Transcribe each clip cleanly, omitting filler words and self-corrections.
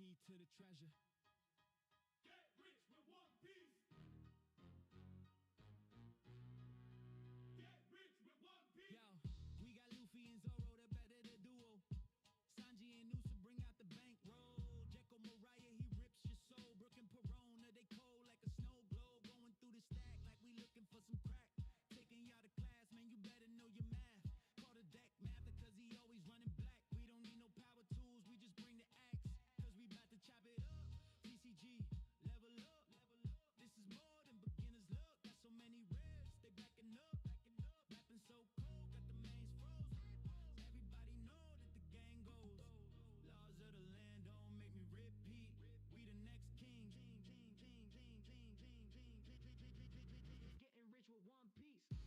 key to the treasure. Get rich with one piece. Get rich with one piece. Yo, we got Luffy and Zoro, the better the duo. Sanji and Usa bring out the bankroll. Jekyll Mariah, he rips your soul. Brooke and Perona, they cold like a snow globe. Going through the stack like we looking for some crack. Taking y'all to class, man, you better know your math. Call the deck math because he always running black. We don't need no power tools, we just bring the axe. Cause we about to chop it up. TCG, level up, level up. This is more than beginner's luck. Got so many ribs, they backing up, backing up. Rapping so cold, got the mains froze. Everybody know that the gang goes. Laws of the land don't make me repeat. We the next king. Getting rich with one piece. Get rich with one piece. The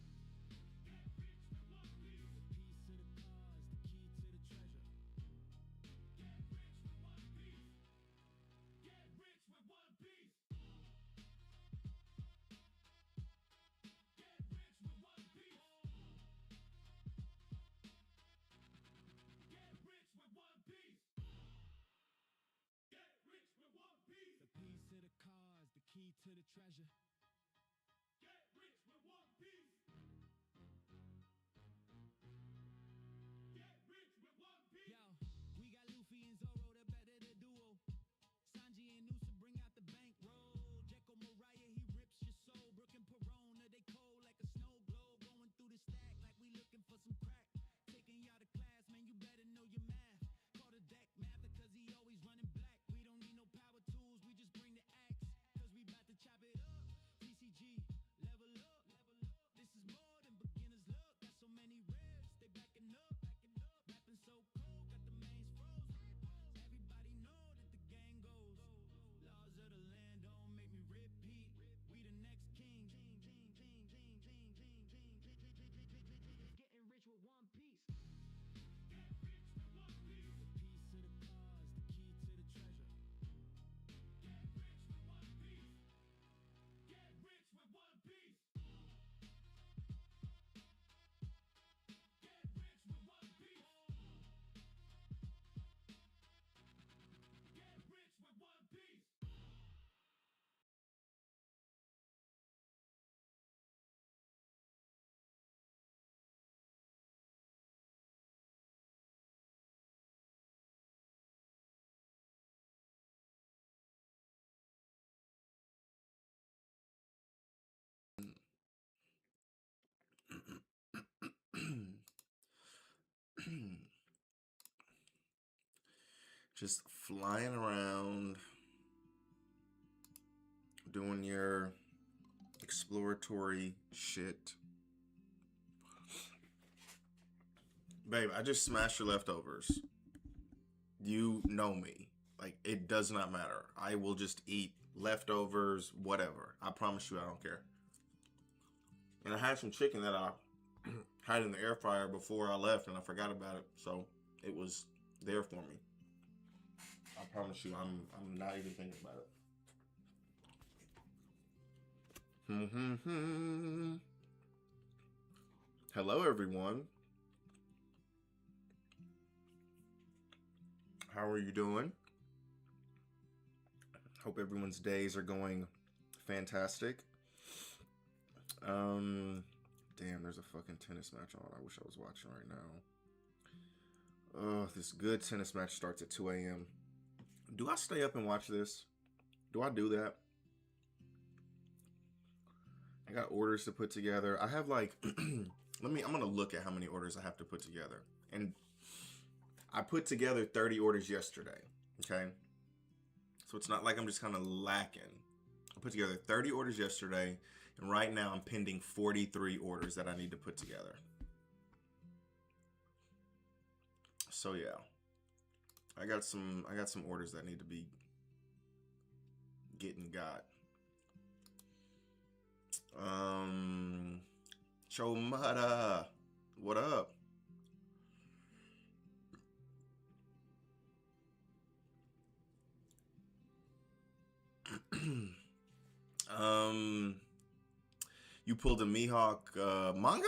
piece of the cause, the key to the treasure. Get rich with one piece. Get rich with one piece. Get rich with one piece. Get rich with one piece. Get rich with one piece. The piece of the cause, the key to the treasure. Get rich with one piece. Get rich with one piece. Yo, we got Luffy and Zoro, the better the duo. Sanji and Usa bring out the bankroll. Jekyll Mariah, he rips your soul. Brooke and Perona, they cold like a snow globe. Going through the stack like we looking for some crack. Taking y'all to class, man, you better know your math. Call the deck math because he always running black. We don't need no power tools, we just bring the axe. Cause we about to chop it up. TCG, level up, level up. This is more than beginner's luck. Got so many ribs, they backing up, backing up. Rapping so cold, got the mains froze. Everybody know that the gang goes. Laws of the land don't make me repeat. We the next king. Getting rich with one piece. Get rich with one piece. The piece of the cause, the key to the treasure. Get rich with one piece. Get rich with one piece. Get rich with one piece. Get rich with one piece. Just flying around, doing your exploratory shit. Babe, I just smashed your leftovers. You know me. Like, it does not matter. I will just eat leftovers, whatever. I promise you I don't care. And I had some chicken that I had in the air fryer before I left, and I forgot about it. So it was there for me. I promise you, I'm not even thinking about it. Hello, everyone. How are you doing? Hope everyone's days are going fantastic. Damn, there's a fucking tennis match on. I wish I was watching right now. Oh, this good tennis match starts at 2 a.m. Do I stay up and watch this? Do I do that? I got orders to put together. I have like, I'm gonna look at how many orders I have to put together. And I put together 30 orders yesterday, okay? So it's not like I'm just kind of lacking. I put together 30 orders yesterday, and right now I'm pending 43 orders that I need to put together. So yeah. I got some orders that need to be getting got. Chomada, what up? You pulled a Mihawk manga?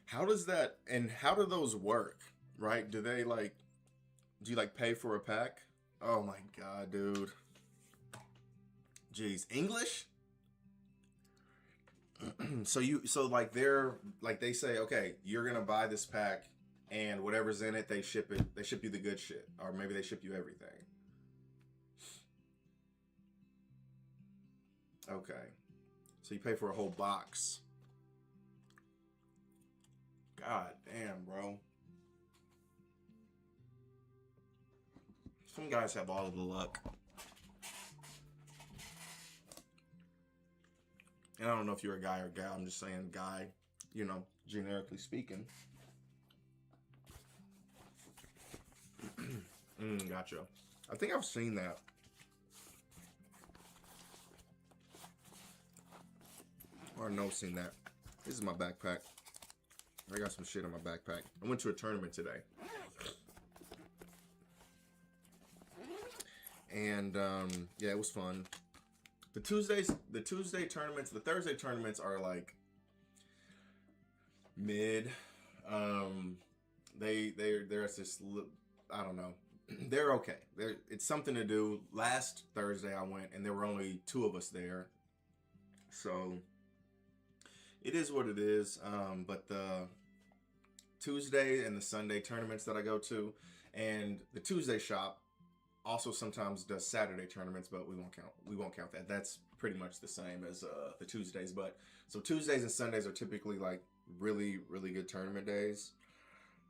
How does that, and how do those work, right? Do they like, Do you like pay for a pack? Oh my god, dude. Jeez, English? So like they say, okay, you're gonna buy this pack and whatever's in it, they ship you the good shit. Or maybe they ship you everything. Okay. So you pay for a whole box. God damn, bro. Some guys have all of the luck. And I don't know if you're a guy or a gal. I'm just saying guy, you know, generically speaking. Gotcha. I think I've seen that. Or no, seen that. This is my backpack. I got some shit in my backpack. I went to a tournament today. And yeah, it was fun. The Tuesday tournaments, the Thursday tournaments are like mid. They're just, I don't know. They're okay. It's something to do. Last Thursday I went and there were only 2 of us there. So it is what it is. But the Tuesday and the Sunday tournaments that I go to, and the Tuesday shop also sometimes does Saturday tournaments, but we won't count that. That's pretty much the same as the Tuesdays. But so Tuesdays and Sundays are typically like really, really good tournament days.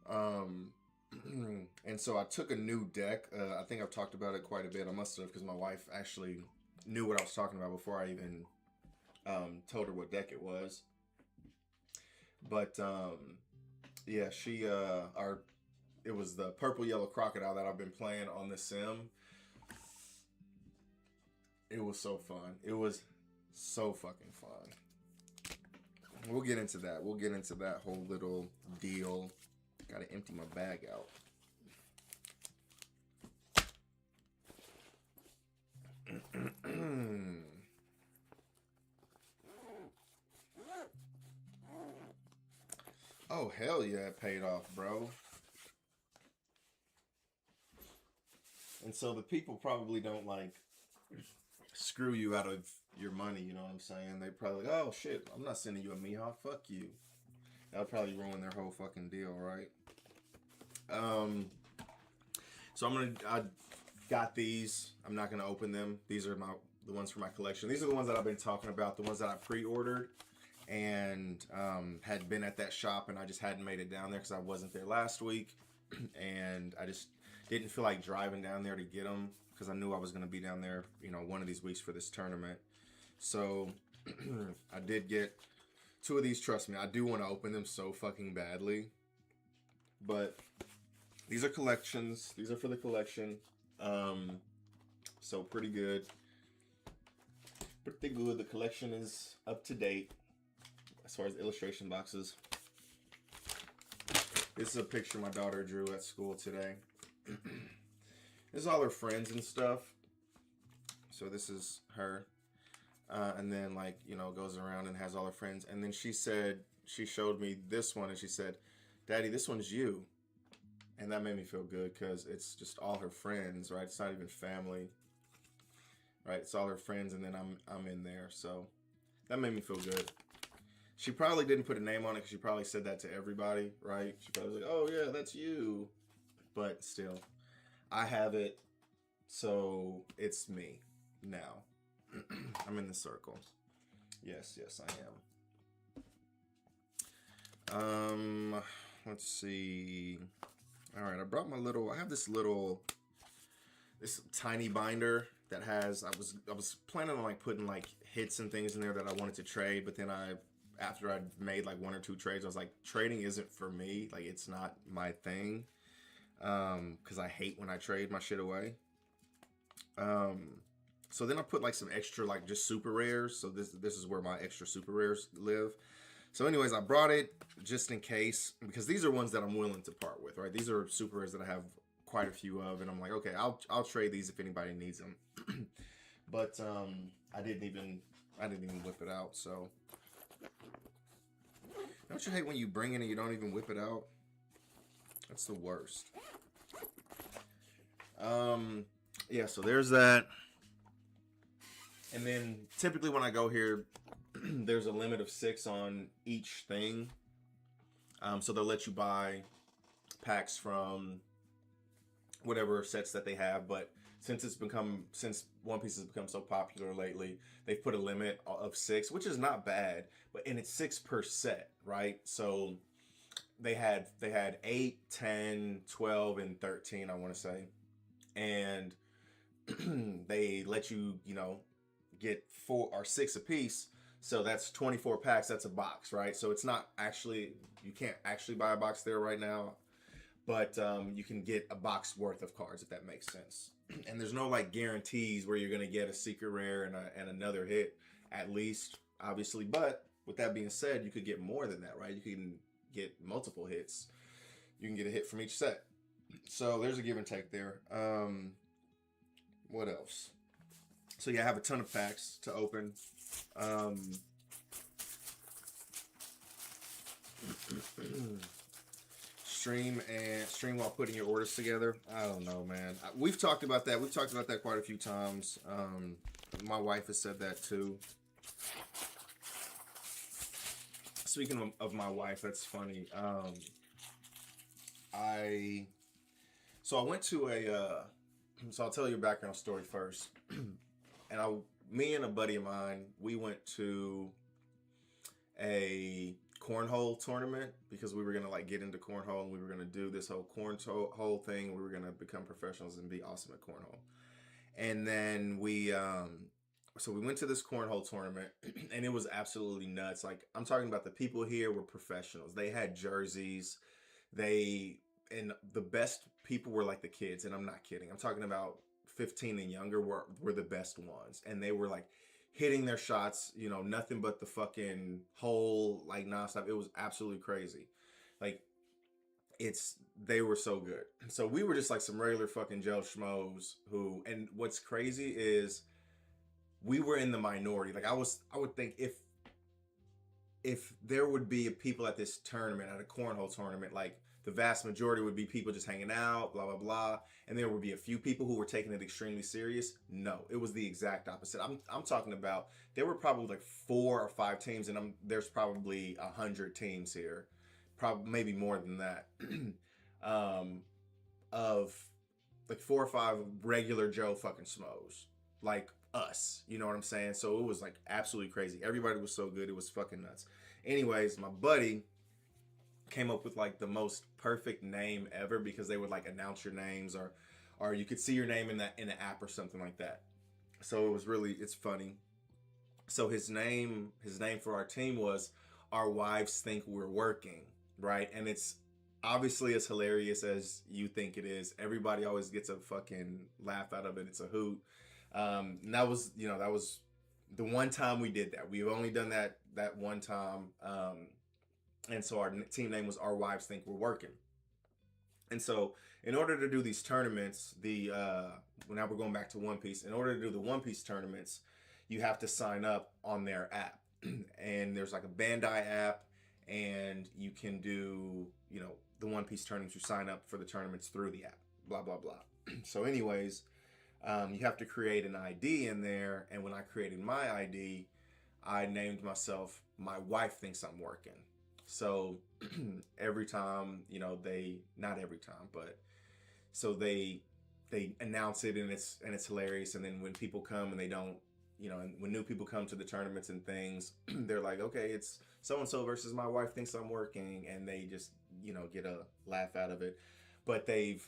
And so I took a new deck. I think I've talked about it quite a bit. I must have, because my wife actually knew what I was talking about before I even told her what deck it was. But yeah, it was the purple yellow crocodile that I've been playing on the sim. It was so fun. It was so fucking fun. We'll get into that. We'll get into that whole little deal. Gotta empty my bag out. Oh, hell yeah, it paid off, bro. And so the people probably don't like screw you out of your money, you know what I'm saying? They probably like, oh shit, I'm not sending you a Mihawk, fuck you. That'll probably ruin their whole fucking deal, right? So I got these. I'm not gonna open them. These are the ones for my collection. These are the ones that I've been talking about, the ones that I pre-ordered and had been at that shop, and I just hadn't made it down there because I wasn't there last week, and I just didn't feel like driving down there to get them because I knew I was gonna be down there, you know, one of these weeks for this tournament. So I did get 2 of these. Trust me, I do want to open them so fucking badly, but these are collections. These are for the collection. So pretty good. Pretty good. The collection is up to date as far as illustration boxes. This is a picture my daughter drew at school today. This is all her friends and stuff. So this is her. And then, like, you know, goes around and has all her friends. And then she showed me this one and she said, Daddy, this one's you. And that made me feel good because it's just all her friends, right? It's not even family, right? It's all her friends, and then I'm in there. So that made me feel good. She probably didn't put a name on it because she probably said that to everybody, right? She probably was like, oh yeah, that's you. But still, I have it, so it's me now. I'm in the circle. Yes, I am. Let's see. All right, I have this tiny binder that has, I was planning on like putting like hits and things in there that I wanted to trade, but then after I'd made like 1 or 2 trades, I was like, trading isn't for me. Like, it's not my thing. Cause I hate when I trade my shit away. So then I put like some extra, like just super rares. So this is where my extra super rares live. So anyways, I brought it just in case, because these are ones that I'm willing to part with, right? These are super rares that I have quite a few of, and I'm like, okay, I'll trade these if anybody needs them. But I didn't even whip it out. So don't you hate when you bring it and you don't even whip it out? That's the worst. yeah, so there's that. And then typically when I go here, there's a limit of 6 on each thing. So they'll let you buy packs from whatever sets that they have, but since One Piece has become so popular lately, they've put a limit of 6, which is not bad, and it's 6 per set, right? So they had 8, 10, 12, and 13, I want to say, and they let you get 4 or 6 a piece. So that's 24 packs. That's a box, right? So it's not actually, you can't actually buy a box there right now, but you can get a box worth of cards, if that makes sense. And there's no like guarantees where you're gonna get a secret rare and another hit at least, obviously. But with that being said, you could get more than that, right? You can get multiple hits. You can get a hit from each set. So there's a give and take there. What else? So yeah, I have a ton of packs to open. Stream while putting your orders together. I don't know, man. We've talked about that. We've talked about that quite a few times. My wife has said that too. Speaking of my wife, that's funny. I went to a. So I'll tell you a background story first. And me and a buddy of mine, we went to a cornhole tournament because we were gonna like get into cornhole and we were gonna do this whole cornhole thing. We were gonna become professionals and be awesome at cornhole. And then we went to this cornhole tournament and it was absolutely nuts. Like, I'm talking about the people here were professionals. They had jerseys. And the best people were like the kids, and I'm not kidding. I'm talking about 15 and younger were the best ones, and they were like hitting their shots, nothing but the fucking hole, like nonstop. It was absolutely crazy. Like, they were so good. So we were just like some regular fucking Joe Schmoes and what's crazy is we were in the minority. Like, I would think if there would be people at this tournament, at a cornhole tournament, like the vast majority would be people just hanging out, blah, blah, blah. And there would be a few people who were taking it extremely serious. No, it was the exact opposite. I'm talking about, there were probably like 4 or 5 teams, and there's probably 100 teams here. Probably maybe more than that. Of like 4 or 5 regular Joe fucking Schmoes. Like us, you know what I'm saying? So it was like absolutely crazy. Everybody was so good. It was fucking nuts. Anyways, my buddy came up with like the most perfect name ever because they would like announce your names or you could see your name in the app or something like that. So it's funny. So his name for our team was Our Wives Think We're Working, right? And it's obviously as hilarious as you think it is. Everybody always gets a fucking laugh out of it. It's a hoot. And that was the one time we did that. We've only done that one time. And so our team name was Our Wives Think We're Working. And so in order to do these tournaments, now we're going back to One Piece. In order to do the One Piece tournaments, you have to sign up on their app. And there's like a Bandai app, and you can do, the One Piece tournaments. You sign up for the tournaments through the app, blah, blah, blah. So anyways, you have to create an ID in there. And when I created my ID, I named myself My Wife Thinks I'm Working. So every time, not every time, but so they announce it and it's hilarious. And then when people come and they don't, and when new people come to the tournaments and things, they're like, okay, it's so-and-so versus My Wife Thinks I'm Working. And they just, get a laugh out of it. But they've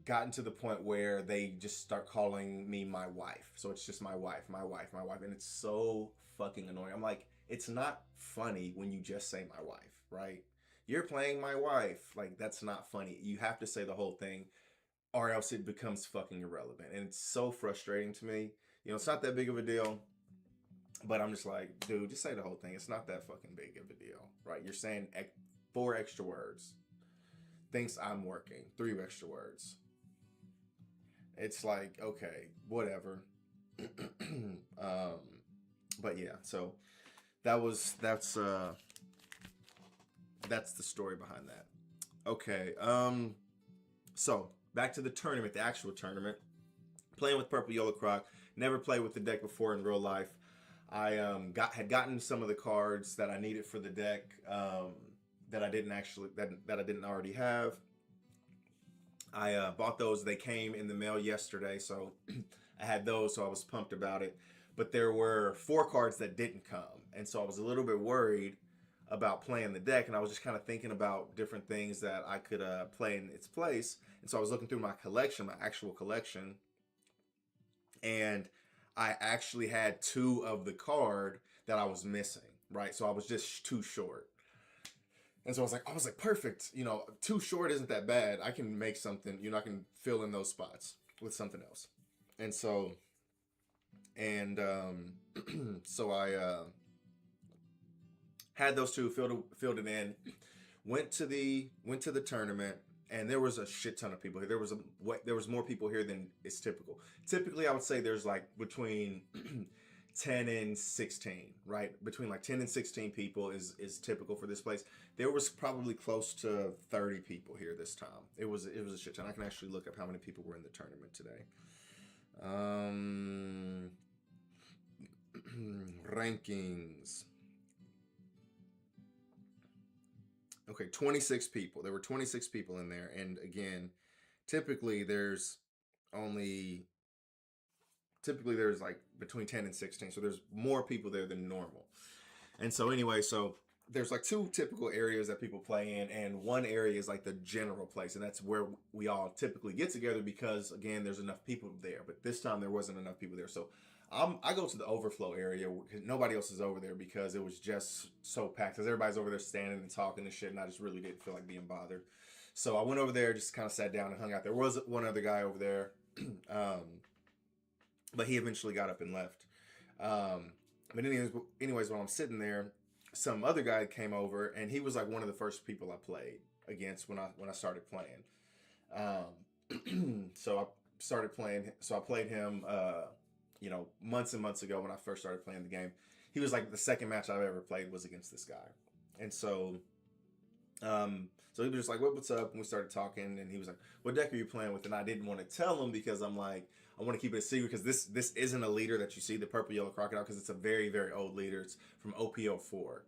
gotten to the point where they just start calling me my wife. So it's just my wife. And it's so fucking annoying. I'm like, it's not funny when you just say my wife, right? You're playing my wife. Like, that's not funny. You have to say the whole thing or else it becomes fucking irrelevant. And it's so frustrating to me. It's not that big of a deal, but I'm just like, dude, just say the whole thing. It's not that fucking big of a deal, right? You're saying 4 extra words. Thinks I'm working. 3 extra words. It's like, okay, whatever. But yeah, so that's the story behind that. Okay, so back to the tournament, the actual tournament. Playing with Purple Yellow Croc. Never played with the deck before in real life. I had gotten some of the cards that I needed for the deck that I didn't already have. I bought those. They came in the mail yesterday, so I had those, so I was pumped about it. But there were 4 cards that didn't come, and so I was a little bit worried about playing the deck, and I was just kind of thinking about different things that I could play in its place. And so I was looking through my collection, my actual collection, and I actually had 2 of the card that I was missing, right? So I was just too short. And so I was like, perfect. You know, too short isn't that bad. I can make something, you know, I can fill in those spots with something else. And so, so I had those 2, filled it in, went to the tournament, and there was a shit ton of people here. There was more people here than is typical. Typically, I would say there's like between 10 and 16, right? Between like 10 and 16 people is typical for this place. There was probably close to 30 people here this time. It was a shit ton. I can actually look up how many people were in the tournament today. Rankings. Okay, 26 people. There were 26 people in there. And again, typically there's like between 10 and 16. So there's more people there than normal. And so anyway, so there's like 2 typical areas that people play in, and one area is like the general place, and that's where we all typically get together because, again, there's enough people there. But this time there wasn't enough people there. So I go to the overflow area because nobody else is over there because it was just so packed. Because everybody's over there standing and talking and shit, and I just really didn't feel like being bothered. So I went over there, just kind of sat down and hung out. There was one other guy over there, but he eventually got up and left. But anyways, while I'm sitting there, some other guy came over, and he was like one of the first people I played against when I started playing. So I started playing. So I played him, you know, months and months ago when I first started playing the game. He was like the second match I've ever played was against this guy, and so he was just like, "What's up?" And we started talking, and he was like, "What deck are you playing with?" And I didn't want to tell him because I'm like, I want to keep it a secret because this isn't a leader that you see, the Purple Yellow Crocodile, because it's a very, very old leader. It's from OP04,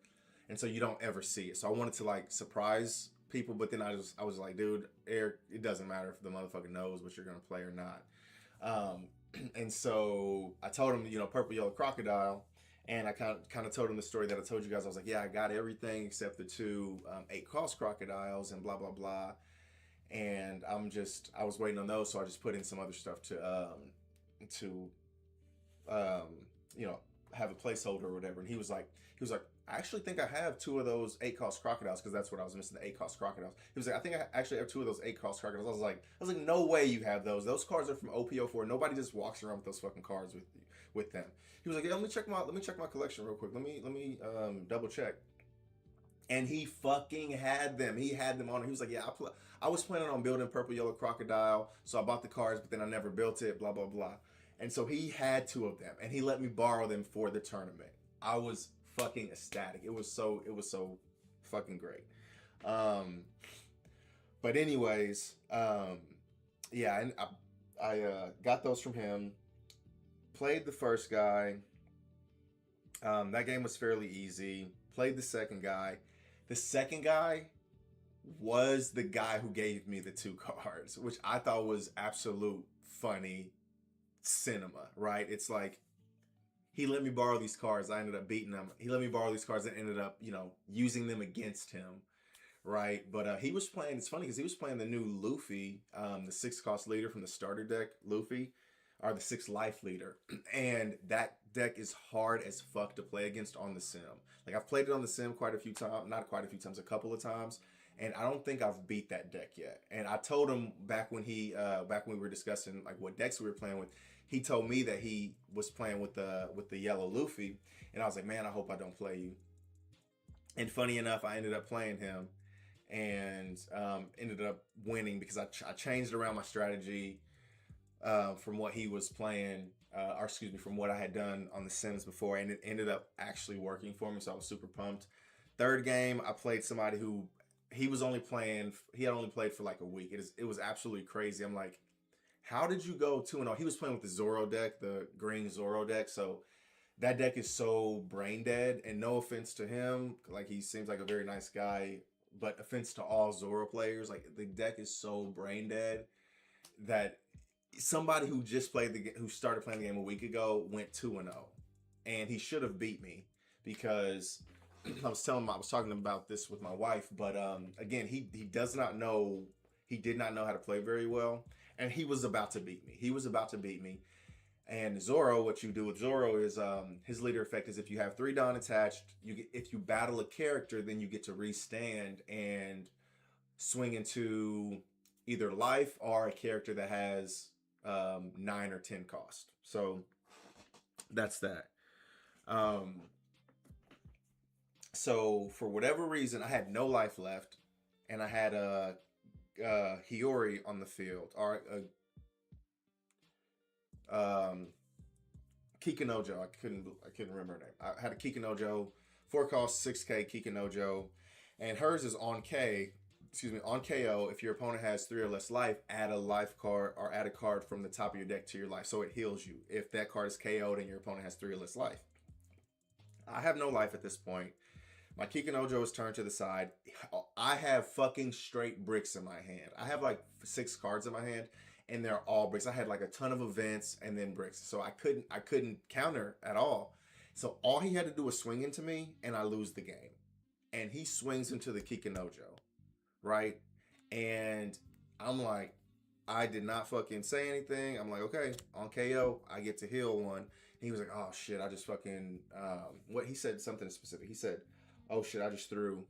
and so you don't ever see it. So I wanted to like surprise people, but then I was like, dude, Eric, it doesn't matter if the motherfucker knows what you're gonna play or not. And so I told him, you know, Purple Yellow Crocodile, and I kind of told him the story that I told you guys. I was like, yeah, I got everything except the 2 8-cost crocodiles and blah blah blah. And I was waiting on those, so I just put in some other stuff to you know, have a placeholder or whatever. And he was like, I actually think I have 2 of those 8-cost crocodiles, because that's what I was missing, the 8-cost crocodiles. He was like, I think I actually have 2 of those 8-cost crocodiles. I was like, no way you have those. Those cards are from OP04. Nobody just walks around with those fucking cards with them. He was like, yeah, let me check my collection real quick. Let me double check. And he fucking had them. He had them on. He was like, yeah, I was planning on building Purple Yellow Crocodile, so I bought the cards, but then I never built it, blah, blah, blah. And so he had 2 of them, and he let me borrow them for the tournament. I was fucking ecstatic. It was so fucking great. But anyways, yeah, and I got those from him. Played the first guy. That game was fairly easy. Played the second guy. The second guy was the guy who gave me the 2 cards, which I thought was absolute funny cinema, right? It's like, he let me borrow these cards. I ended up beating him. He let me borrow these cards and ended up, you know, using them against him, right? But he was playing, it's funny because he was playing the new Luffy, the 6-cost leader from the starter deck, Luffy, or the 6 life leader. And that deck is hard as fuck to play against on the sim. Like, I've played it on the sim quite a few times, not quite a few times, a couple of times, and I don't think I've beat that deck yet. And I told him back when we were discussing like what decks we were playing with, he told me that he was playing with the yellow Luffy, and I was like, man, I hope I don't play you. And funny enough, I ended up playing him, and ended up winning because I changed around my strategy from what he was playing, or excuse me, from what I had done on the Sims before, and it ended up actually working for me, so I was super pumped. Third game, I played somebody who he was only playing. He had only played for like a week. It was absolutely crazy. I'm like, how did you go 2-0? He was playing with the Zoro deck, the green Zoro deck. So that deck is so brain dead. And no offense to him, like he seems like a very nice guy, but offense to all Zoro players, like the deck is so brain dead that somebody who just played who started playing the game a week ago went 2-0, and he should have beat me because I was talking about this with my wife, but again, he does not know, he did not know how to play very well, and he was about to beat me. And Zoro, what you do with Zoro is his leader effect is if you have 3 Dawn attached, if you battle a character, then you get to restand and swing into either life or a character that has 9 or 10 cost. So that's that. So for whatever reason, I had no life left, and I had a Hiyori on the field, or Kikinojo. I couldn't remember her name. I had a Kikinojo, 4 cost, 6k Kikinojo, and hers is on on KO. If your opponent has 3 or less life, add a life card or add a card from the top of your deck to your life, so it heals you. If that card is KO'd and your opponent has 3 or less life. I have no life at this point. My Kikinojo is turned to the side. I have fucking straight bricks in my hand. I have like 6 cards in my hand, and they're all bricks. I had like a ton of events and then bricks, so I couldn't counter at all. So all he had to do was swing into me, and I lose the game. And he swings into the Kikinojo, right? And I'm like, I did not fucking say anything. I'm like, okay, on KO, I get to heal one. And he was like, oh shit, I just fucking what he said, something specific. He said, oh shit, I just threw.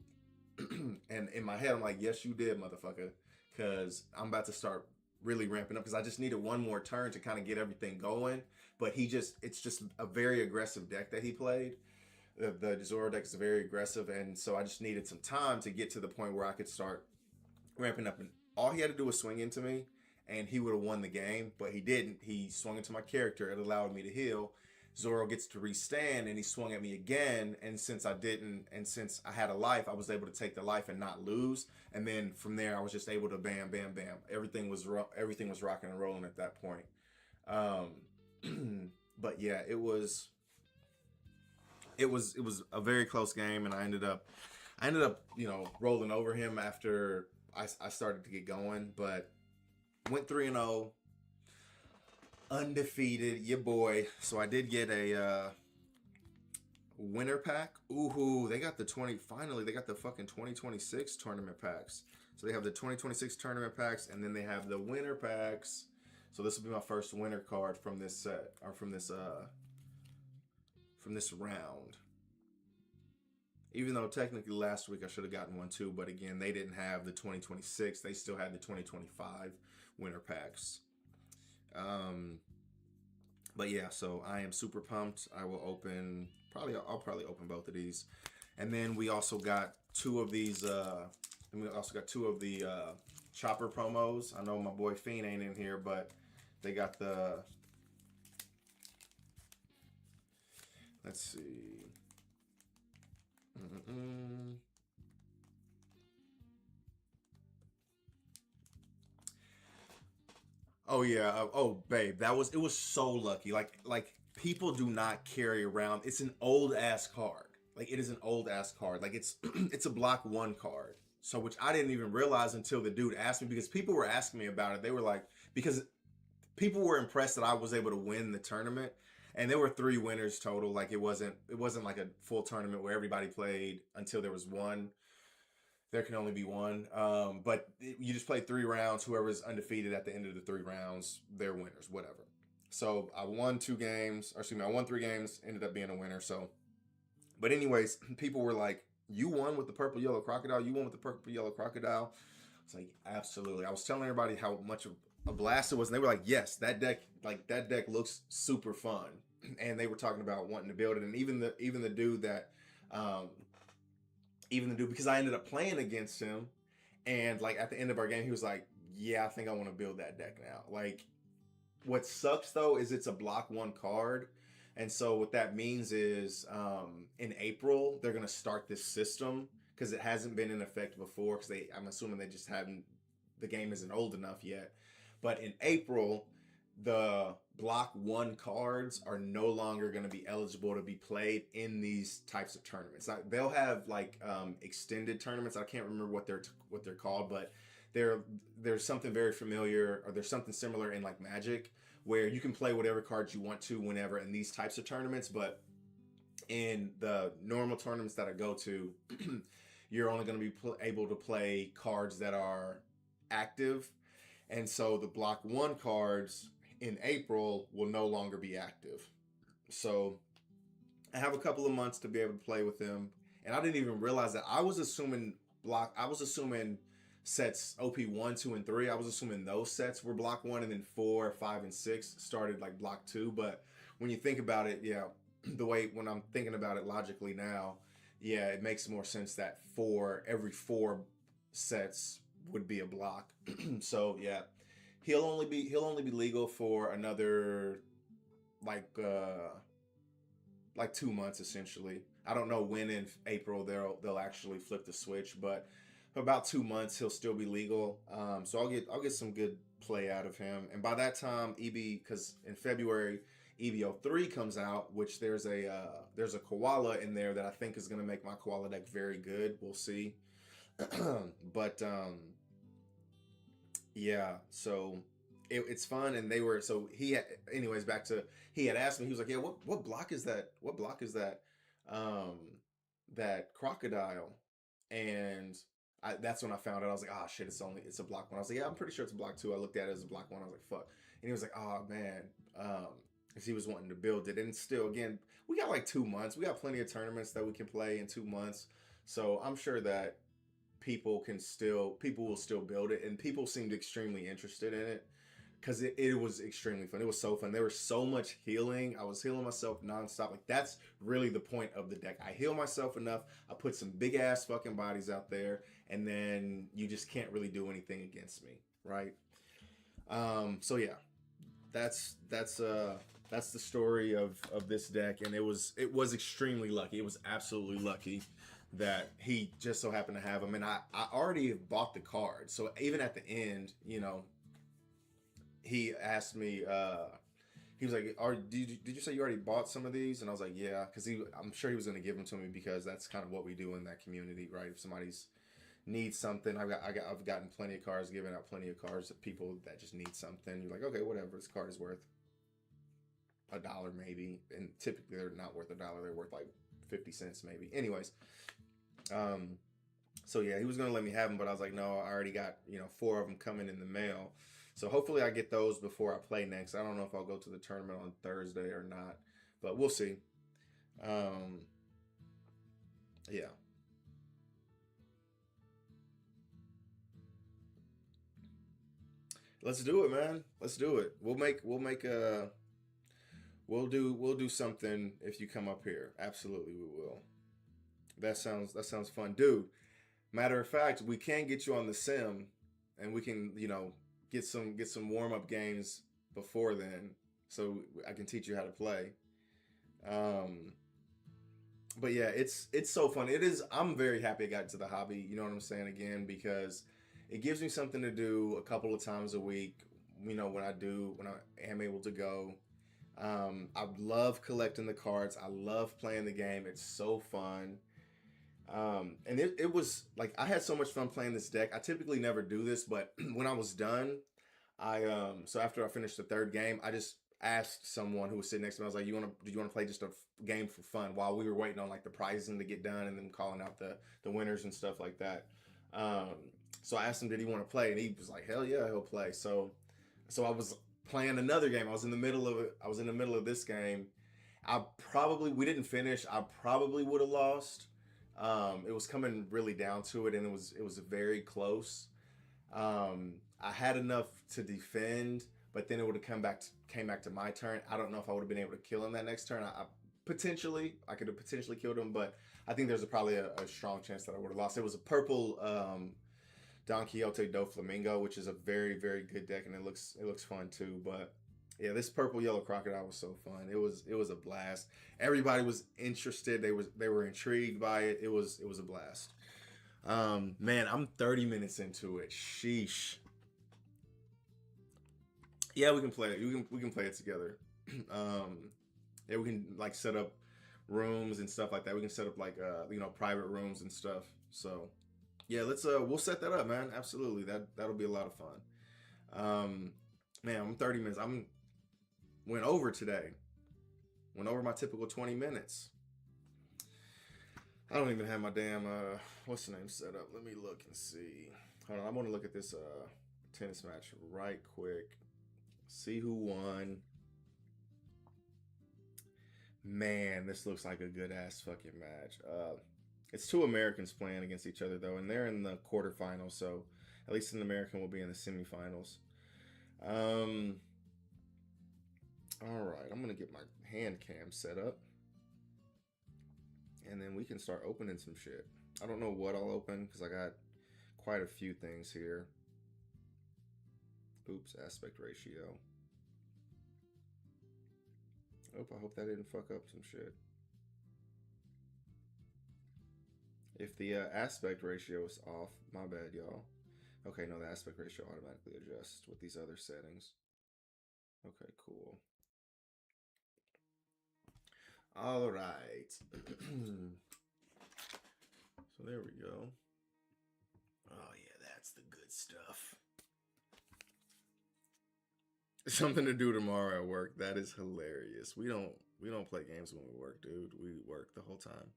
And in my head, I'm like, yes, you did, motherfucker. Because I'm about to start really ramping up because I just needed one more turn to kind of get everything going. But it's just a very aggressive deck that he played. The Zoro deck is very aggressive. And so I just needed some time to get to the point where I could start ramping up. And all he had to do was swing into me, and he would have won the game. But he didn't. He swung into my character. It allowed me to heal. Zoro gets to restand, and he swung at me again, and since I had a life, I was able to take the life and not lose. And then from there, I was just able to bam, bam, bam. Everything was rocking and rolling at that point. But yeah, it was a very close game, and I ended up rolling over him after I started to get going, but went 3-0. Undefeated, your boy. So I did get a winner pack. Ooh, they got finally they got the fucking 2026 tournament packs. So they have the 2026 tournament packs, and then they have the winner packs. So this will be my first winner card from this set, or from this round. Even though technically last week I should have gotten one too, but again, they didn't have the 2026. They still had the 2025 winner packs. But yeah, so I am super pumped. I'll probably open both of these. And then we also got 2 of these, Chopper promos. I know my boy Fiend ain't in here, but they got let's see. Oh yeah. Oh babe, it was so lucky. Like people do not carry around. It's an old ass card. Like it is an old ass card. Like it's it's a block 1 card. So which I didn't even realize until the dude asked me, because people were asking me about it. They were like, because people were impressed that I was able to win the tournament. And there were 3 winners total. Like it wasn't like a full tournament where everybody played until there was one. There can only be one. But you just play 3 rounds. Whoever's undefeated at the end of the 3 rounds, they're winners, whatever. So I won 2 games, or excuse me, I won 3 games, ended up being a winner. So, but anyways, people were like, you won with the purple, yellow crocodile? You won with the purple, yellow crocodile? It's like, absolutely. I was telling everybody how much of a blast it was. And they were like, yes, that deck looks super fun. And they were talking about wanting to build it. And even the dude that, because I ended up playing against him, and like at the end of our game, he was like, yeah, I think I want to build that deck now. Like what sucks though is it's a block 1 card. And so what that means is in April, they're going to start this system, because it hasn't been in effect before. Because I'm assuming they just haven't. The game isn't old enough yet. But in April, the block 1 cards are no longer going to be eligible to be played in these types of tournaments. They'll have like extended tournaments. I can't remember what they're called, but there's something very familiar, or there's something similar in like Magic, where you can play whatever cards you want to whenever in these types of tournaments. But in the normal tournaments that I go to, you're only going to be able to play cards that are active. And so the block 1 cards in April will no longer be active. So I have a couple of months to be able to play with them. And I didn't even realize that. I was assuming sets OP 1, 2, and 3. I was assuming those sets were block 1, and then 4, 5, and 6 started like block 2. But when you think about it, yeah, when I'm thinking about it logically now, yeah, it makes more sense that every 4 sets would be a block. So yeah, he'll only be legal for another like 2 months essentially. I don't know when in April they'll actually flip the switch, but for about 2 months he'll still be legal. So I'll get some good play out of him, and by that time because in February EV03 comes out, which there's a koala in there that I think is going to make my koala deck very good. We'll see. But yeah, so it's fun, and he had asked me, he was like, yeah, what block is that? What block is that? That crocodile. And that's when I found out. I was like, oh shit, it's a block 1. I was like, yeah, I'm pretty sure it's a block 2. I looked at it as a block 1. I was like, fuck. And he was like, oh man, because he was wanting to build it. And still, again, we got like 2 months. We got plenty of tournaments that we can play in 2 months. So I'm sure that people will still build it, and people seemed extremely interested in it because it was extremely fun. It was so fun. There was so much healing. I was healing myself nonstop. Like, that's really the point of the deck. I heal myself enough. I put some big ass fucking bodies out there, and then you just can't really do anything against me, right? So yeah, that's the story of this deck, and it was extremely lucky. It was absolutely lucky that he just so happened to have them, and I already bought the card. So even at the end, he asked me, he was like, did you say you already bought some of these? And I was like, yeah, because I'm sure he was going to give them to me, because that's kind of what we do in that community, right? If somebody's needs something, I've gotten plenty of cards, given out plenty of cards to people that just need something. You're like, okay, whatever, this card is worth $1 maybe, and typically they're not worth $1. They're worth like 50 cents maybe. Anyways, so yeah, he was gonna let me have them, but I was like, no, I already got 4 of them coming in the mail. So hopefully I get those before I play next. I don't know if I'll go to the tournament on Thursday or not, but we'll see. Yeah. Let's do it, man. Let's do it. We'll do something if you come up here. Absolutely, we will. That sounds fun, dude. Matter of fact, we can get you on the sim, and we can get some warm up games before then, so I can teach you how to play. But yeah, it's so fun. It is. I'm very happy I got into the hobby. You know what I'm saying, again, because it gives me something to do a couple of times a week. When I am able to go. I love collecting the cards. I love playing the game. It's so fun. And it was like, I had so much fun playing this deck. I typically never do this, but when I was done, so after I finished the 3rd game, I just asked someone who was sitting next to me, I was like, do you want to play just a game for fun while we were waiting on like the prizing to get done and then calling out the winners and stuff like that. So I asked him, did he want to play? And he was like, hell yeah, he'll play. So I was playing another game. I was in the middle of it. I was in the middle of this game. We didn't finish. I probably would have lost. It was coming really down to it, and it was very close. I had enough to defend, but then it would have came back to my turn. I don't know if I would have been able to kill him that next turn. I could have potentially killed him, but I think there's probably a strong chance that I would have lost. It was a purple Don Quixote do Flamingo, which is a very, very good deck, and it looks fun too. But yeah, this purple yellow crocodile was so fun. It was a blast. Everybody was interested. They were intrigued by it. It was a blast. Man, I'm 30 minutes into it. Sheesh. Yeah, we can play it. We can play it together. um, yeah, we can like set up rooms and stuff like that. We can set up like private rooms and stuff. So yeah, let's we'll set that up, man. Absolutely. That'll be a lot of fun. Man, I'm 30 minutes. I'm went over today. Went over my typical 20 minutes. I don't even have my damn what's the name set up. Let me look and see. Hold on, I want to look at this tennis match right quick. See who won. Man, this looks like a good ass fucking match. It's two Americans playing against each other though, and they're in the quarterfinals, so at least an American will be in the semifinals. All right, I'm gonna get my hand cam set up, and then we can start opening some shit. I don't know what I'll open because I got quite a few things here. Oops, aspect ratio. I hope that didn't fuck up some shit. If the aspect ratio is off, my bad, y'all. Okay, no, the aspect ratio automatically adjusts with these other settings. Okay, cool. All right. So there we go. Oh yeah, that's the good stuff. Something to do tomorrow at work. That is hilarious. We don't play games when we work, dude. We work the whole time.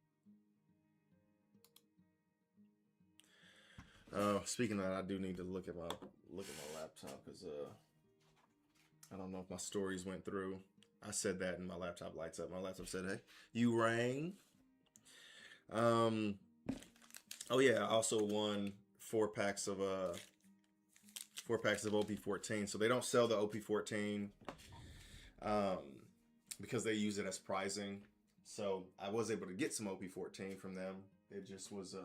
Speaking of that, I do need to look at my laptop because I don't know if my stories went through. I said that and my laptop lights up. My laptop said, "Hey, you rang." Oh yeah, I also won 4 packs of OP14. So they don't sell the OP14 because they use it as prizing. So I was able to get some OP14 from them. It just was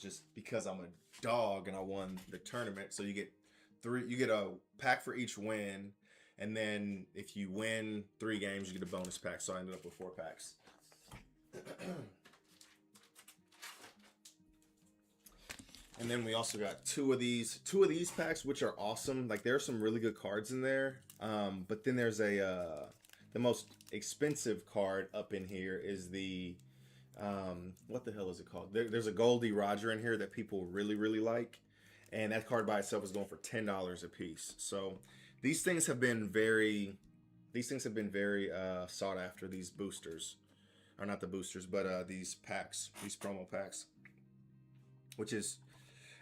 just because I'm a dog and I won the tournament. So you get a pack for each win, and then if you win 3 games, you get a bonus pack. So I ended up with 4 packs. And then we also got two of these packs, which are awesome. Like, there are some really good cards in there. But then there's the most expensive card up in here is the what the hell is it called? There's a Goldie Roger in here that people really, really like, and that card by itself is going for $10 a piece. So these things have been very sought after. These boosters, or not the boosters, but these packs, these promo packs, which is.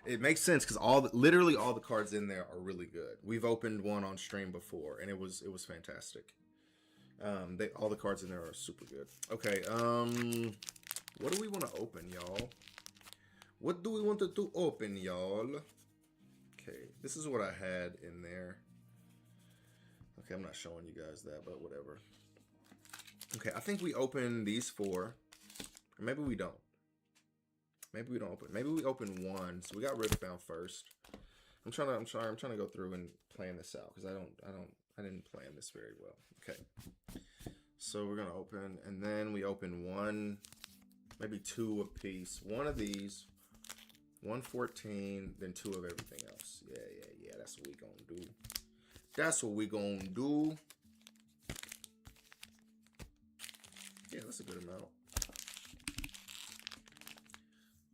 It makes sense because literally all the cards in there are really good. We've opened one on stream before, and it was fantastic. All the cards in there are super good. Okay, what do we want to open, y'all? What do we want to open, y'all? Okay, this is what I had in there. Okay, I'm not showing you guys that, but whatever. Okay, I think we open these 4, or maybe we don't. Maybe we don't open. Maybe we open 1. So we got Riftbound first. I'm trying to go through and plan this out because I didn't plan this very well. Okay. So we're gonna open, and then we open 1, maybe 2 a piece. 1 of these, 114, then 2 of everything else. Yeah. That's what we gonna do. That's what we gonna do. Yeah, that's a good amount.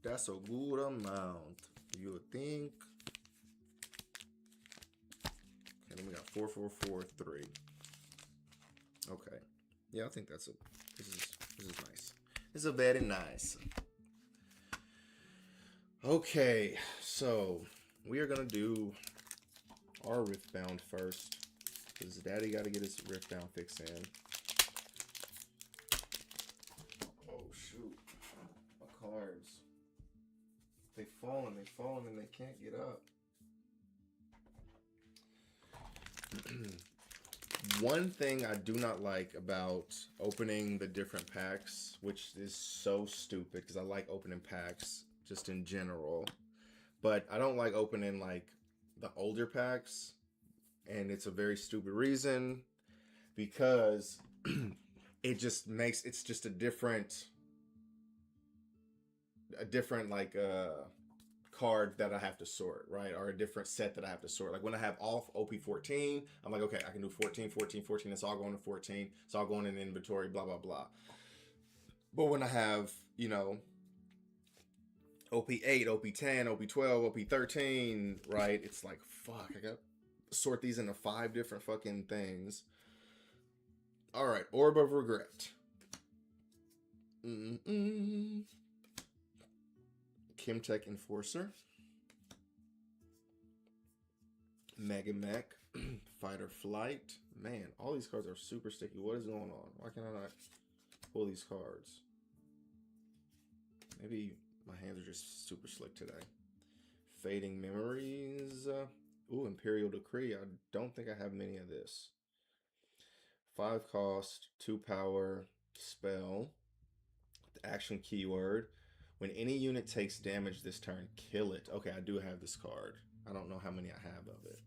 That's a good amount. You think? Okay, then we got 4, 4, 4, 3. Okay. Yeah, I think this is nice. This is very nice. Okay, so we are gonna do our Riftbound first, because Daddy got to get his Riftbound fix in. Oh shoot, my cards. They've fallen, and they can't get up. One thing I do not like about opening the different packs, which is so stupid because I like opening packs just in general, but I don't like opening like the older packs, and it's a very stupid reason, because it's just a different a different like card that I have to sort, right? Or a different set that I have to sort. Like when I have all OP 14, I'm like, okay, I can do 14, 14, 14. It's all going to 14. It's all going in the inventory, blah, blah, blah. But when I have, you know, OP8, OP10, OP12, OP13, right? It's like, fuck, I got to sort these into 5 different fucking things. All right, Orb of Regret. Chemtech Enforcer. Mega Mech. Fighter Flight. Man, all these cards are super sticky. What is going on? Why can I not pull these cards? Maybe my hands are just super slick today. Fading Memories. Ooh, Imperial Decree. I don't think I have many of this. 5 cost, 2 power, spell. The action keyword. When any unit takes damage this turn, kill it. Okay, I do have this card. I don't know how many I have of it.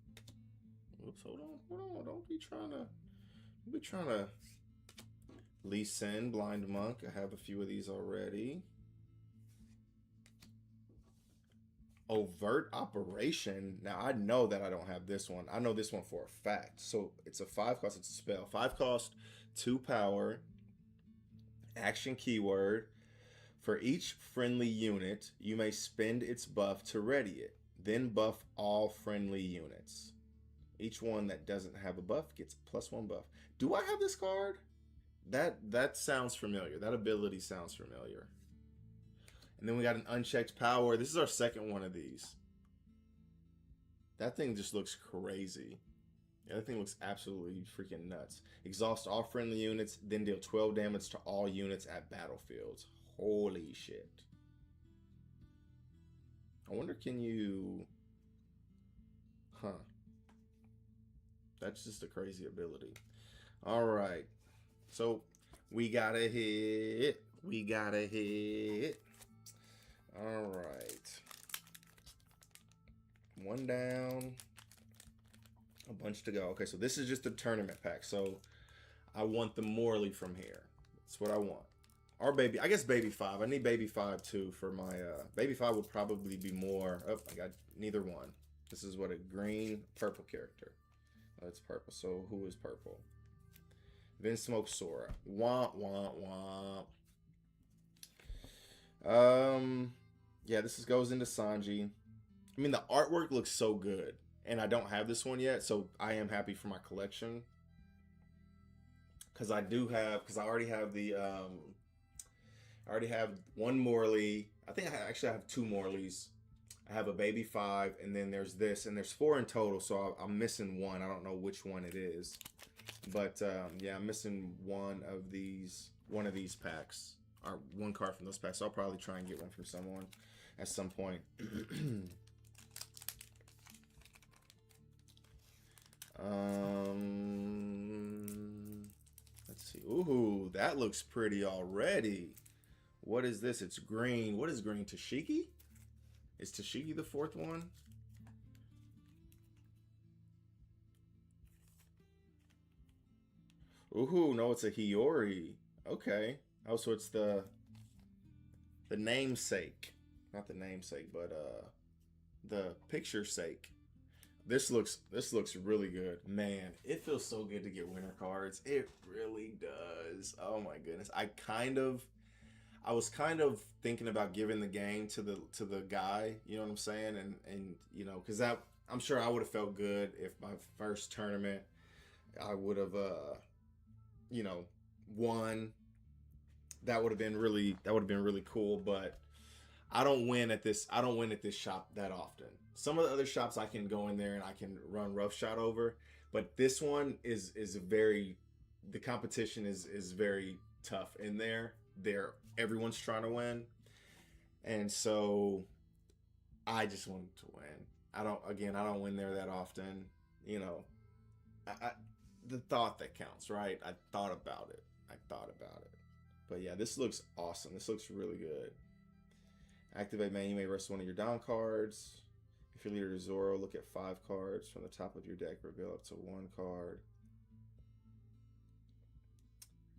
Oops, hold on. Don't be trying to Lee Sin, Blind Monk. I have a few of these already. Overt Operation. Now, I know that I don't have this one. I know this one for a fact. So, it's a 5 cost. It's a spell. 5 cost, 2 power. Action keyword. For each friendly unit, you may spend its buff to ready it. Then buff all friendly units. Each one that doesn't have a buff gets +1 buff. Do I have this card? That sounds familiar. That ability sounds familiar. And then we got an unchecked power. This is our second one of these. That thing just looks crazy. The other thing looks absolutely freaking nuts. Exhaust all friendly units, then deal 12 damage to all units at battlefields. Holy shit. I wonder, can you... Huh. That's just a crazy ability. All right. So, we got a hit. All right. One down. A bunch to go. Okay, so this is just a tournament pack. So, I want the Morley from here. That's what I want. Or baby, I guess baby 5. I need baby 5 too for my, baby 5 would probably be more. Oh, I got neither one. This is what a green, purple character. Oh, it's purple. So who is purple? Vinsmoke Sora. Womp, womp, womp. Yeah, this goes into Sanji. I mean, the artwork looks so good. And I don't have this one yet, so I am happy for my collection. Because I already have the, I already have one Morley. I think I actually have 2 Morleys. I have a baby 5, and then there's this, and there's 4 in total, so I'm missing one. I don't know which one it is. But, yeah, I'm missing one of these packs, or one card from those packs. So I'll probably try and get one from someone at some point. Let's see. Ooh, that looks pretty already. What is this? It's green. What is green? Tashiki? Is Tashiki the 4th one? Ooh, no, it's a Hiyori. Okay. Oh, so it's the namesake. Not the namesake, but the picture sake. This looks really good. Man, it feels so good to get winter cards. It really does. Oh my goodness. I was kind of thinking about giving the game to the guy, you know what I'm saying? And you know, cuz I'm sure I would have felt good if my first tournament I would have you know, won. That would have been really cool, but I don't win at this shop that often. Some of the other shops I can go in there and I can run roughshod over, but this one is very, the competition is very tough in there. Everyone's trying to win, and so I just wanted to win. I don't win there that often. You know, the thought that counts, right? I thought about it. But yeah, this looks awesome. This looks really good. Activate man, you may rest one of your down cards. If your leader is Zoro, look at 5 cards from the top of your deck, reveal up to 1 card.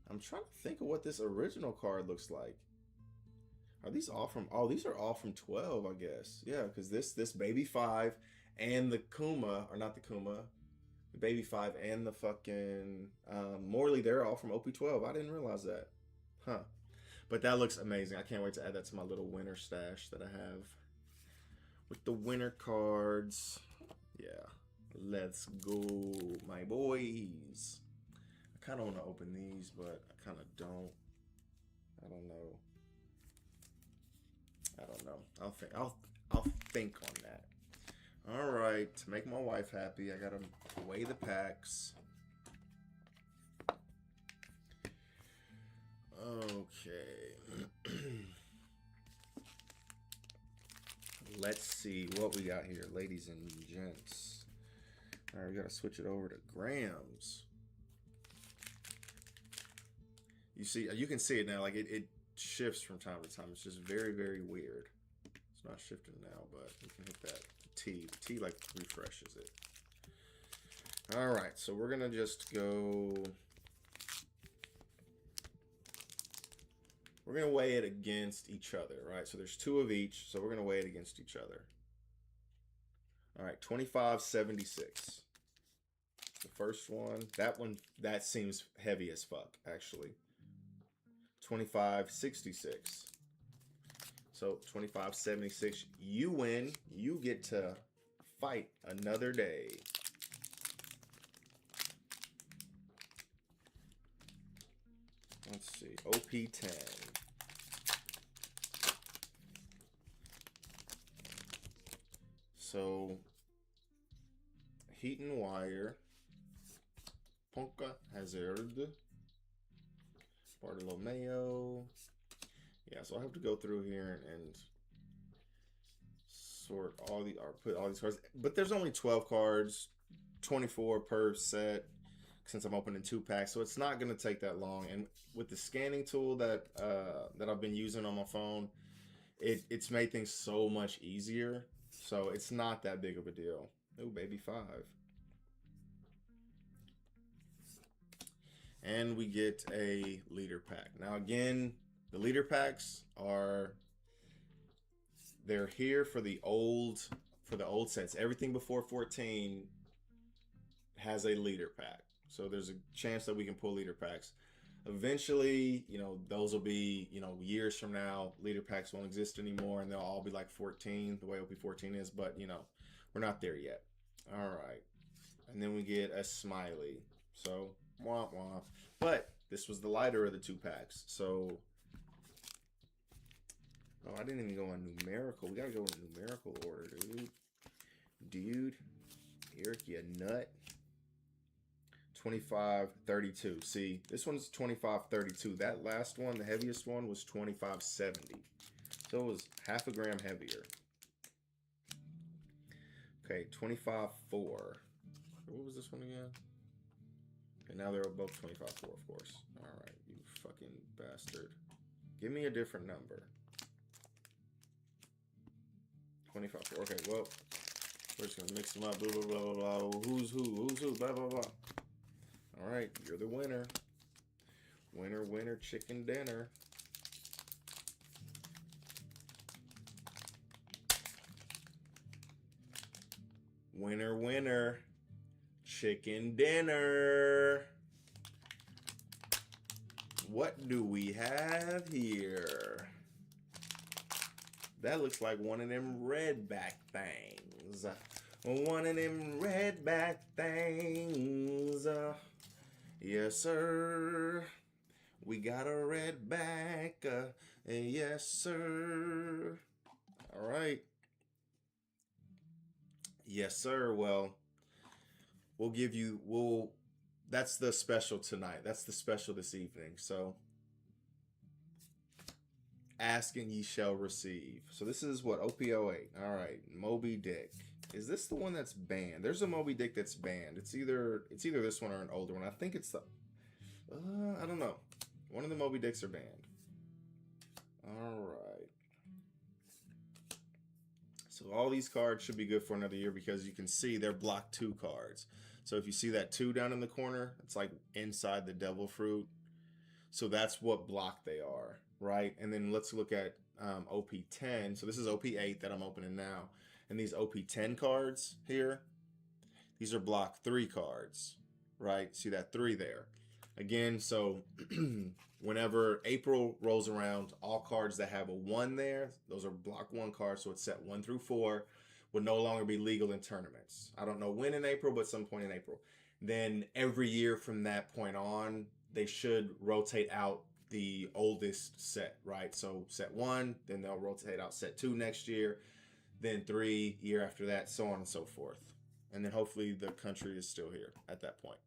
I'm trying to think of what this original card looks like. Are these all from? Oh, these are all from 12, I guess. Yeah, because this baby 5 and the Kuma, or not the Kuma, the baby 5 and the fucking Morley, they're all from OP12. I didn't realize that. Huh. But that looks amazing. I can't wait to add that to my little winter stash that I have with the winter cards. Yeah. Let's go, my boys. I kind of want to open these, but I kind of don't. I don't know. I'll think on that. All right, to make my wife happy, I gotta weigh the packs. Okay. Let's see what we got here, ladies and gents. All right, we gotta switch it over to grams. You see, you can see it now. Like it shifts from time to time. It's just very, very weird. It's not shifting now, but you can hit that T. The T like refreshes it. All right, so we're gonna just go. We're gonna weigh it against each other, right? So there's 2 of each, so we're gonna weigh it against each other. All right, 25.76. The first one, that seems heavy as fuck, actually. 25.66. So 25.76, you win. You get to fight another day. Let's see, OP10. So, Heat and Wire, Ponca Hazard, Bartolomeo. Yeah, so I have to go through here and sort all the, or put all these cards. But there's only 12 cards, 24 per set, since I'm opening 2 packs. So it's not going to take that long. And with the scanning tool that I've been using on my phone, it's made things so much easier. So it's not that big of a deal. Oh, baby 5. And we get a leader pack. Now again, the leader packs they're here for the old sets. Everything before 14 has a leader pack. So there's a chance that we can pull leader packs. Eventually, those will be, years from now, leader packs won't exist anymore and they'll all be like 14, the way OP14 is, but we're not there yet. All right. And then we get a smiley. So, womp womp. But this was the lighter of the 2 packs. So, oh, I didn't even go on numerical. We gotta go in numerical order, dude. Eric, you nut. 25.32. See, this one's 25.32. That last one, the heaviest one, was 25.70. So it was half a gram heavier. Okay, 25.4. What was this one again? And now they're both 25.4, of course. All right, you fucking bastard. Give me a different number. 25.4. Okay, well, we're just gonna mix them up. Blah blah blah blah blah. Who's who? Who's who? Blah blah blah. All right, you're the winner. Winner, winner, chicken dinner. Winner, winner, chicken dinner. What do we have here? That looks like one of them redback things. One of them redback things. Yes, sir. We got a redback. Yes, sir. All right. Yes, sir. Well, that's the special tonight. That's the special this evening. So, ask and ye shall receive. So this is what, OP08. All right, Moby Dick. Is this the one that's banned? There's a Moby Dick that's banned. It's either this one or an older one. I think it's the, I don't know. One of the Moby Dicks are banned. All right. So all these cards should be good for another year because you can see they're block 2 cards. So if you see that 2 down in the corner, it's like inside the devil fruit. So that's what block they are, right? And then let's look at OP10. So this is OP8 that I'm opening now. And these OP10 cards here, these are block 3 cards, right? See that 3 there. Again, so whenever April rolls around, all cards that have a 1 there, those are block 1 cards. So it's set 1 through 4, will no longer be legal in tournaments. I don't know when in April, but some point in April. Then every year from that point on, they should rotate out the oldest set, right? So set 1, then they'll rotate out set 2 next year, then 3 year after that, so on and so forth. And then hopefully the country is still here at that point.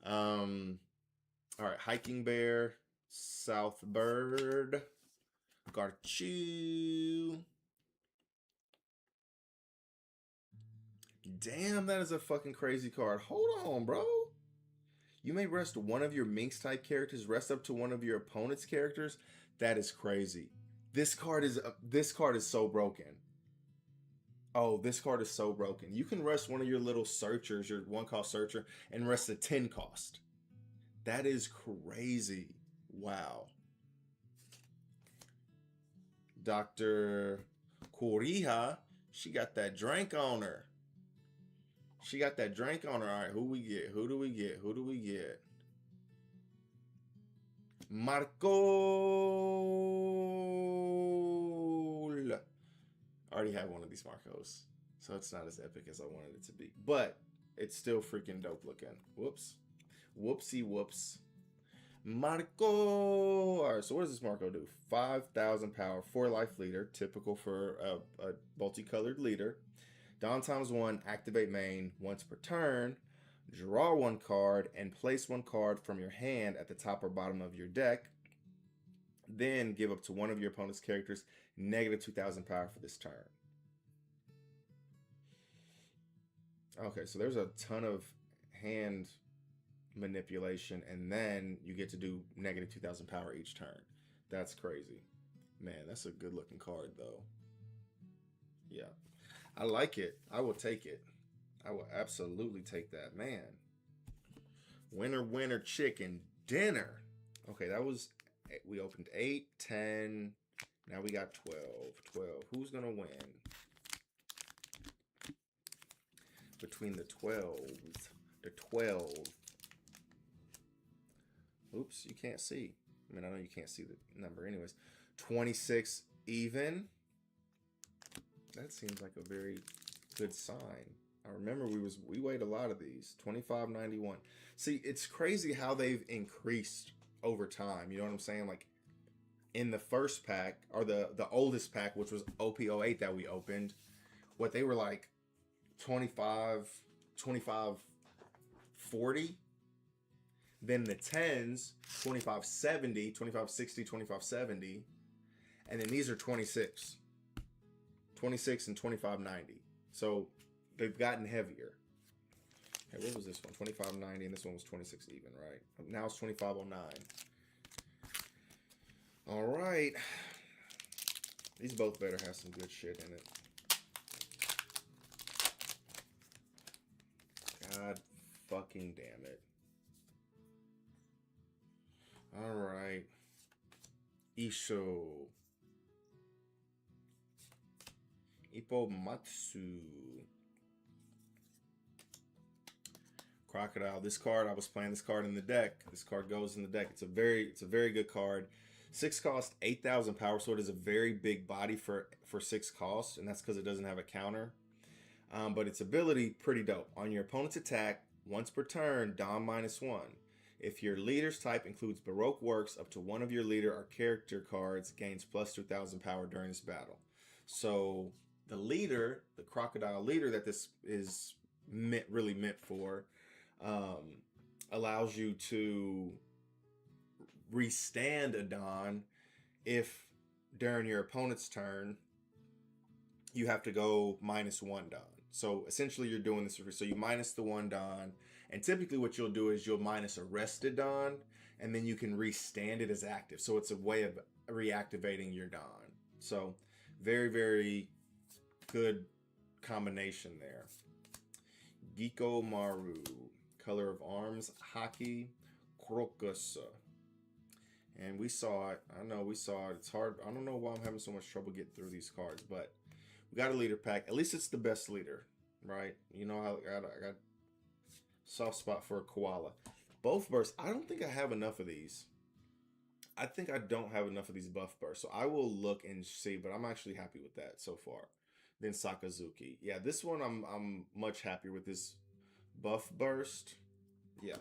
All right, Hiking Bear, South Bird, Garchu. Damn, that is a fucking crazy card. Hold on, bro. You may rest one of your Minx type characters, rest up to one of your opponent's characters. That is crazy. This card is so broken. Oh, this card is so broken. You can rest one of your little searchers, your 1-cost searcher, and rest a 10-cost. That is crazy. Wow. Dr. Korija, she got that drink on her. She got that drink on her. All right, who we get? Who do we get? Who do we get? Marco. I already have one of these Marcos, so it's not as epic as I wanted it to be. But it's still freaking dope looking. Whoops. Whoopsie whoops. Marco. All right, so what does this Marco do? 5,000 power, 4 life leader, typical for a multicolored leader. Dawn ×1, activate main once per turn, draw 1 card, and place 1 card from your hand at the top or bottom of your deck. Then give up to one of your opponent's characters negative 2,000 power for this turn. Okay, so there's a ton of hand manipulation, and then you get to do negative 2,000 power each turn. That's crazy. Man, that's a good looking card, though. Yeah. I like it. I will take it. I will absolutely take that. Man. Winner, winner, chicken dinner. Okay, that was, we opened 8, 10. Now we got 12. 12. Who's going to win? Between the 12s. The 12. Oops, you can't see. I mean, I know you can't see the number anyways. 26 even. That seems like a very good sign. I remember we weighed a lot of these. 25.91. See, it's crazy how they've increased over time. You know what I'm saying? Like in the first pack, or the oldest pack, which was OP08 that we opened, what they were like 25, 40. Then the 10s, 25.70, 25.60, 25.70. And then these are 26. 26 and 25.90. So they've gotten heavier. Okay, what was this one? 25.90, and this one was 26 even, right? Now it's 25.09. All right. These both better have some good shit in it. God fucking damn it. All right. Isho. Ippomatsu. Crocodile. This card, I was playing this card in the deck. This card goes in the deck. It's a very good card. 6 cost, 8,000 power, so it is a very big body for 6 costs, and that's because it doesn't have a counter. But its ability, pretty dope. On your opponent's attack, once per turn, Dom -1. If your leader's type includes Baroque works, up to one of your leader or character cards gains plus 2,000 power during this battle. So the leader, the crocodile leader that this is really meant for, allows you to restand a Don if during your opponent's turn you have to go -1 Don. So essentially you're doing this, so you minus the 1 Don, and typically what you'll do is you'll minus a rested Don, and then you can restand it as active. So it's a way of reactivating your Don. So very, very good combination there. Giko Maru, color of arms, Haki, Crocus. And we saw it. I know we saw it. It's hard. I don't know why I'm having so much trouble getting through these cards, but we got a leader pack. At least it's the best leader, right? You know how I got soft spot for a koala. Both bursts. I don't think I have enough of these. I think I don't have enough of these buff bursts. So I will look and see, but I'm actually happy with that so far. Then Sakazuki. Yeah, this one I'm much happier with this buff burst. Yeah.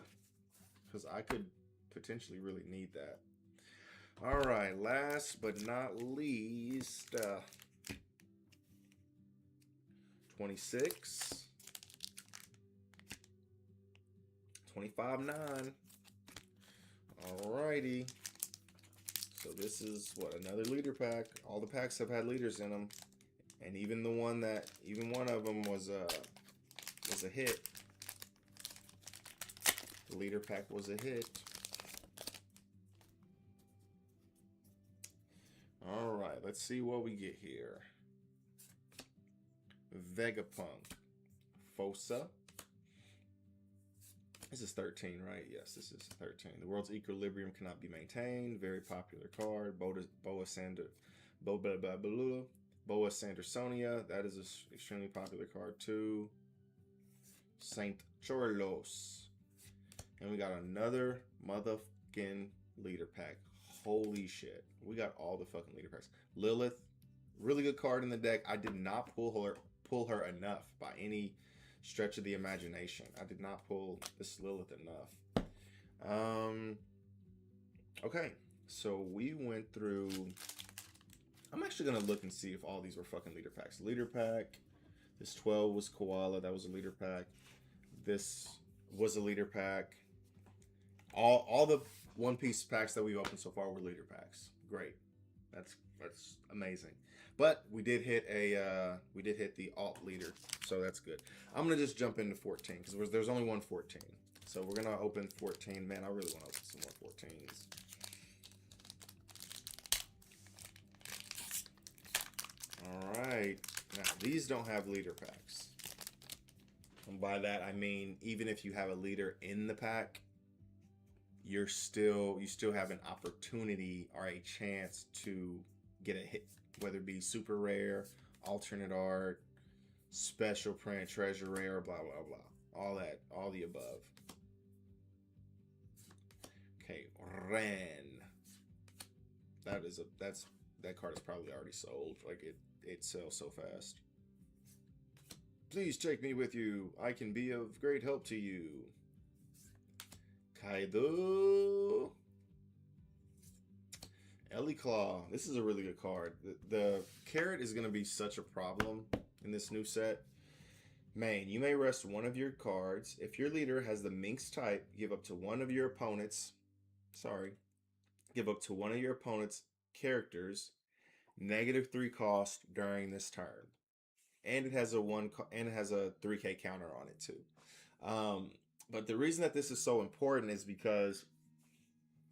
Because I could potentially really need that. All right, last but not least, 26, 25-9. All righty. So this is what, another leader pack. All the packs have had leaders in them, and even one of them was a hit. The leader pack was a hit. All right, let's see what we get here. Vegapunk, Fosa. This is 13, right? Yes, this is 13. The world's equilibrium cannot be maintained. Very popular card. Boa Sandersonia. That is an extremely popular card too. Saint Chorlos. And we got another motherfucking leader pack. Holy shit. We got all the fucking leader packs. Lilith, really good card in the deck. I did not pull her enough by any stretch of the imagination. I did not pull this Lilith enough. Okay, so we went through. I'm actually gonna look and see if all these were fucking leader packs. Leader pack. This 12 was Koala. That was a leader pack. This was a leader pack. All the One Piece packs that we've opened so far were leader packs. Great, that's amazing. But we did hit the alt leader, so that's good. I'm gonna just jump into 14 because there's only one 14. So we're gonna open 14. Man, I really want to open some more 14s. All right, now these don't have leader packs. And by that I mean even if you have a leader in the pack, you still have an opportunity or a chance to get a hit, whether it be super rare, alternate art, special print, treasure rare, blah blah blah, all the above. Okay, Ren. That card is probably already sold. Like it sells so fast. Please take me with you. I can be of great help to you. Kaido. Ellie Claw. This is a really good card. The carrot is going to be such a problem in this new set. Main, you may rest one of your cards. If your leader has the Minx type, give up to one of your opponent's characters -3 cost during this turn. And it has a 3k counter on it too. But the reason that this is so important is because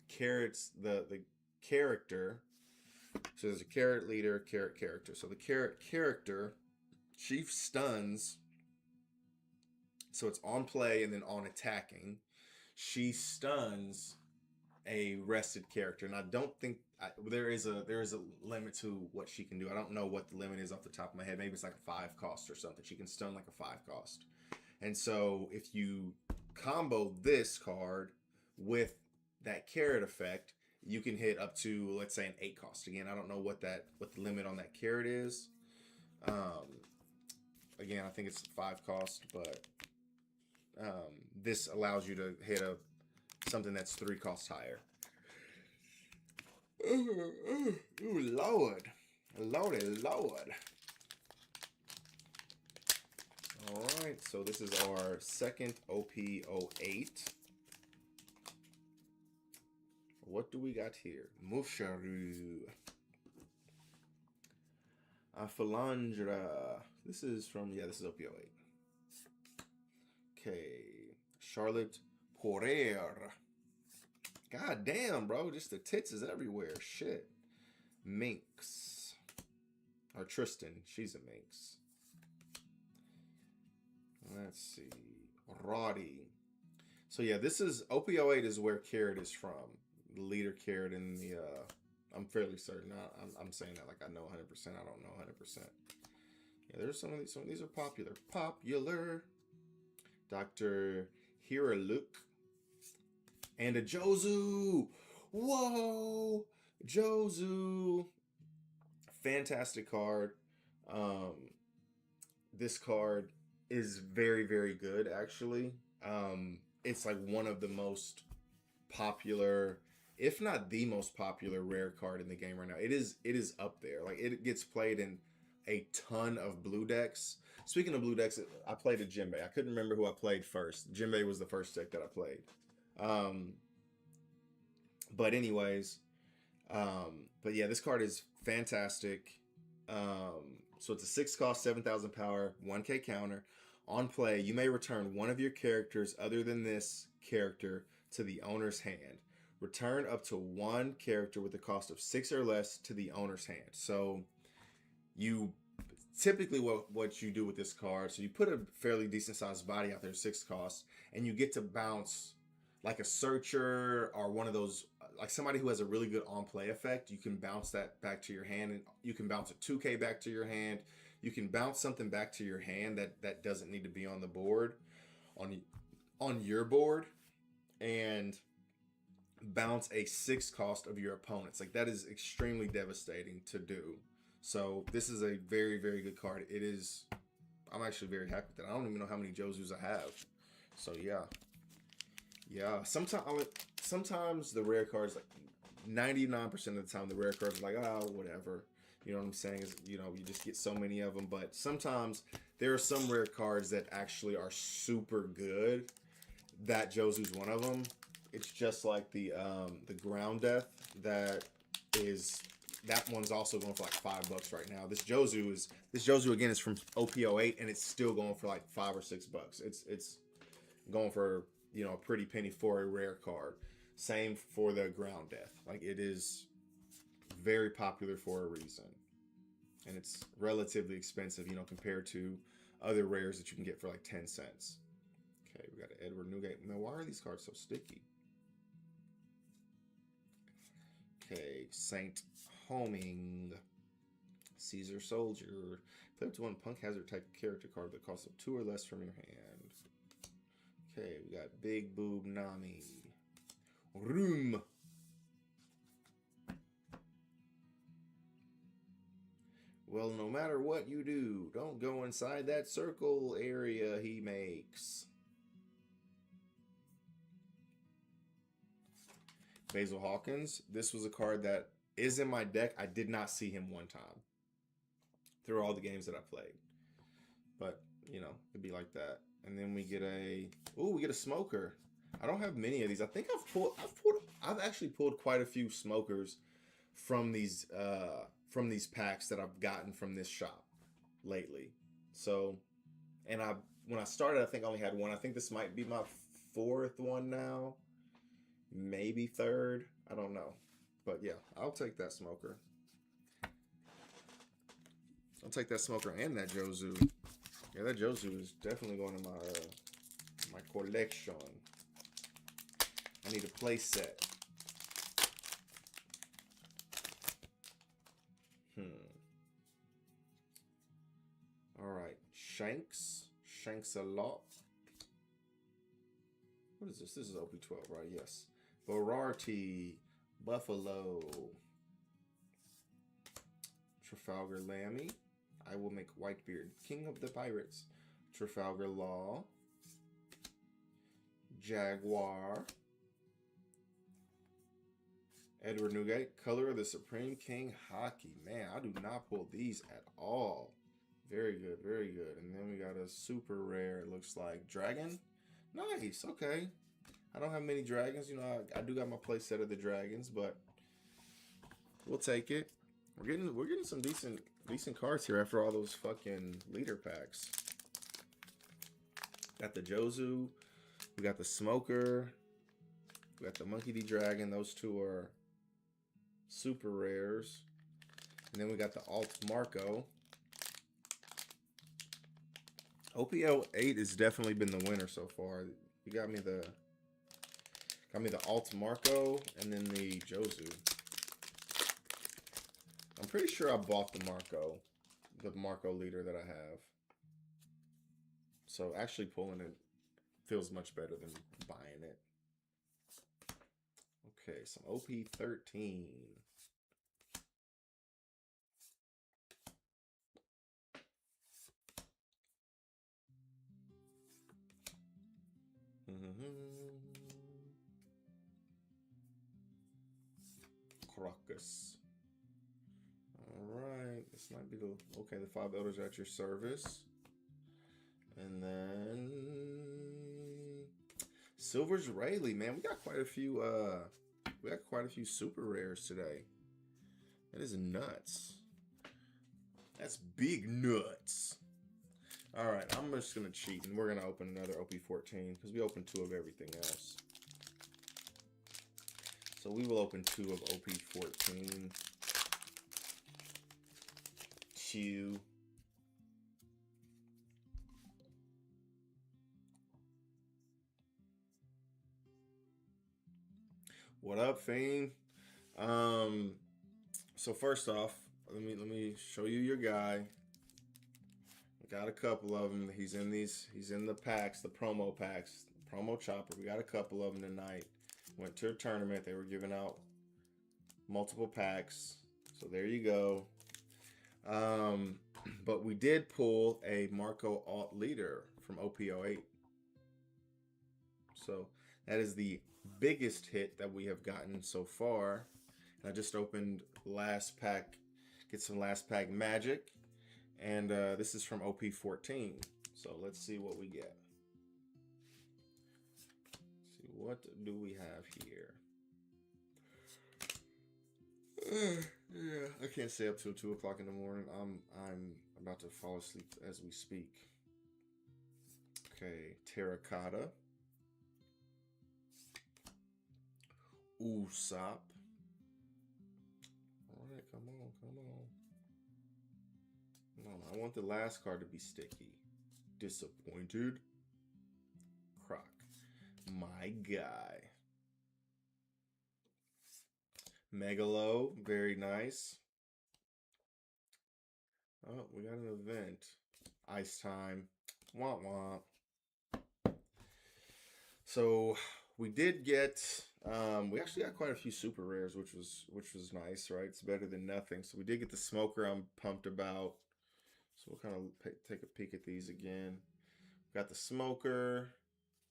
carrots, the character, so there's a carrot leader, carrot character. So the carrot character, she stuns, so it's on play and then on attacking. She stuns a rested character, and I don't think there is a limit to what she can do. I don't know what the limit is off the top of my head. Maybe it's like a 5 cost or something. She can stun like a 5 cost. And so if you combo this card with that carrot effect, you can hit up to, let's say, an 8 cost. Again, I don't know what the limit on that carrot is. Again, I think it's 5 cost, but this allows you to hit something that's 3 costs higher. Ooh, Lord. Lordy, Lord. Alright, so this is our second OP08. What do we got here? Musharu. Aphalandra. This is OP08. Okay. Charlotte Porer. God damn, bro. Just the tits is everywhere. Shit. Minx. Or Tristan. She's a minx. Let's see. Roddy. So yeah, this is OP08 is where Carrot is from. leader carrot in the. I'm fairly certain. I'm saying that like I know 100%. I don't know 100%. Yeah, there's some of these. Some of these are popular. Popular. Dr. Hiraluk. And a Jozu. Whoa, Jozu. Fantastic card. Um, this card is very, very good, actually. It's like one of the most popular, if not the most popular rare card in the game right now. It is up there. Like it gets played in a ton of blue decks. Speaking of blue decks, I played a Jinbei. I couldn't remember who I played first. Jinbei was the first deck that I played. But anyways, but yeah, this card is fantastic. So it's a 6 cost, 7,000 power, 1k counter. On play, you may return one of your characters other than this character to the owner's hand. Return up to one character with a cost of 6 or less to the owner's hand. So you typically what you do with this card, so you put a fairly decent sized body out there, 6 costs, and you get to bounce like a searcher or one of those, like somebody who has a really good on play effect. You can bounce that back to your hand, and you can bounce a 2k back to your hand. You can bounce something back to your hand that doesn't need to be on the board, on your board, and bounce a 6 cost of your opponents. Like that is extremely devastating to do. So this is a very, very good card. It is. I'm actually very happy with that. I don't even know how many Jozus I have. So yeah. Yeah, sometimes the rare cards, like 99% of the time, the rare cards are like, oh, whatever. You know what I'm saying? Is, you know, you just get so many of them. But sometimes there are some rare cards that actually are super good. That Jozu's one of them. It's just like the ground death that one's also going for like $5 right now. This Jozu again is from OP08 and it's still going for like $5 or $6. It's going for, you know, a pretty penny for a rare card. Same for the ground death. Like it is very popular for a reason. And it's relatively expensive, you know, compared to other rares that you can get for like 10 cents. Okay, we got an Edward Newgate. Man, why are these cards so sticky? Okay, Saint Homing. Caesar Soldier. Play up to one Punk Hazard type character card that costs 2 or less from your hand. Okay, we got Big Boob Nami. Room. Well, no matter what you do, don't go inside that circle area he makes. Basil Hawkins. This was a card that is in my deck. I did not see him one time through all the games that I played. But, you know, it'd be like that. And then we get we get a smoker. I don't have many of these. I think I've actually pulled quite a few smokers from these packs that I've gotten from this shop lately. So, and when I started, I think I only had one. I think this might be my 4th one now, maybe 3rd. I don't know, but yeah, I'll take that smoker. I'll take that smoker and that Jozu. Yeah, that Jozu is definitely going to my collection. I need a play set. All right, Shanks a lot. What is this? This is OP12, right? Yes. Borarty, Buffalo, Trafalgar Lammy. I will make Whitebeard King of the Pirates. Trafalgar Law. Jaguar. Edward Newgate. Color of the Supreme King Hockey. Man, I do not pull these at all. Very good, very good. And then we got a super rare, it looks like. Dragon? Nice, okay. I don't have many dragons. You know, I do got my play set of the dragons, but we'll take it. We're getting some decent cards here after all those fucking leader packs. Got the Jozu, we got the Smoker, we got the Monkey D Dragon. Those two are super rares. And then we got the Alt Marco. OPL 8 has definitely been the winner so far. You got me Got me the Alt Marco and then the Jozu. I'm pretty sure I bought the Marco leader that I have. So actually pulling it feels much better than buying it. Okay, some OP13. Crocus. Alright, this might be the... Okay, the 5 elders are at your service. And then... Silver's Rayleigh, man. We got quite a few, super rares today. That is nuts. That's big nuts. Alright, I'm just going to cheat, and we're going to open another OP14, because we opened 2 of everything else. So we will open 2 of OP14. 2. What up, Fiend? So first off, let me show you your guy. I got a couple of them. He's in the packs, the promo packs, promo chopper. We got a couple of them tonight. Went to a tournament. They were giving out multiple packs. So there you go. But we did pull a Marco Alt leader from OP08. So that is the biggest hit that we have gotten so far. And I just opened last pack, get some last pack magic. And this is from OP14. So let's see what we get. Let's see, what do we have here? Yeah, I can't stay up till 2 o'clock in the morning. I'm about to fall asleep as we speak. Okay, Terracotta. Usopp. Alright, come on, come on. No, I want the last card to be sticky. Disappointed. Croc. My guy. Megalo, very nice. Oh, we got an event. Ice time. Womp womp. So we did get we actually got quite a few super rares, which was nice, right? It's better than nothing. So we did get the smoker I'm pumped about. So we'll kind of take a peek at these again. Got the smoker.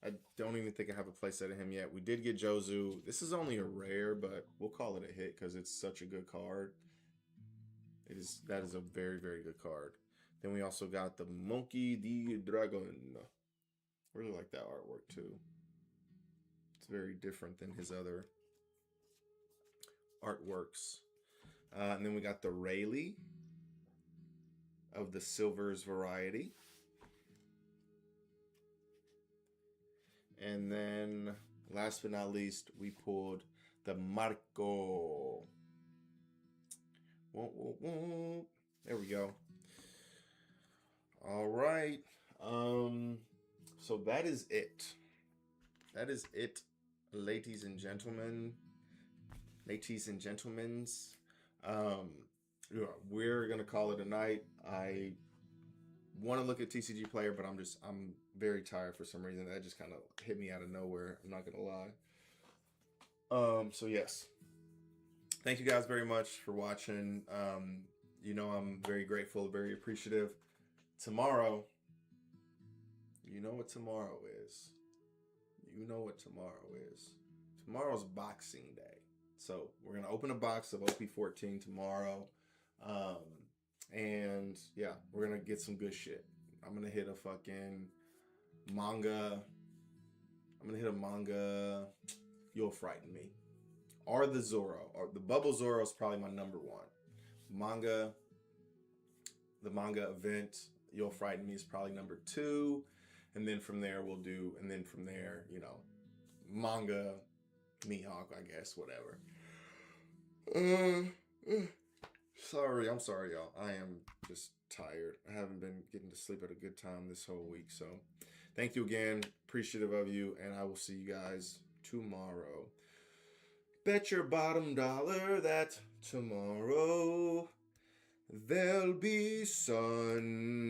I don't even think I have a playset of him yet. We did get Jozu. This is only a rare, but we'll call it a hit because it's such a good card. That is a very, very good card. Then we also got the Monkey D. Dragon. Really like that artwork too. It's very different than his other artworks. And then we got the Rayleigh of the Silvers variety. And then, last but not least, we pulled the Marco. Whoa, whoa, whoa. There we go. All right. So that is it. That is it, ladies and gentlemen. Ladies and gentlemen's. We're gonna call it a night. I want to look at TCG Player, but I'm very tired for some reason. That just kind of hit me out of nowhere. I'm not gonna lie. So yes, thank you guys very much for watching. I'm very grateful, very appreciative. Tomorrow, you know what tomorrow is. You know what tomorrow is. Tomorrow's Boxing Day. So we're gonna open a box of OP14 tomorrow. And yeah, we're gonna get some good shit. I'm gonna hit a fucking manga. I'm gonna hit a manga. You'll Frighten Me. Or the Zoro. Or the Bubble Zoro is probably my #1. Manga. The manga event. You'll Frighten Me is probably #2. And then from there we'll do, and then from there, manga, Mihawk, I guess, whatever. I'm sorry, y'all. I am just tired. I haven't been getting to sleep at a good time this whole week. So thank you again. Appreciative of you. And I will see you guys tomorrow. Bet your bottom dollar that tomorrow there'll be sun.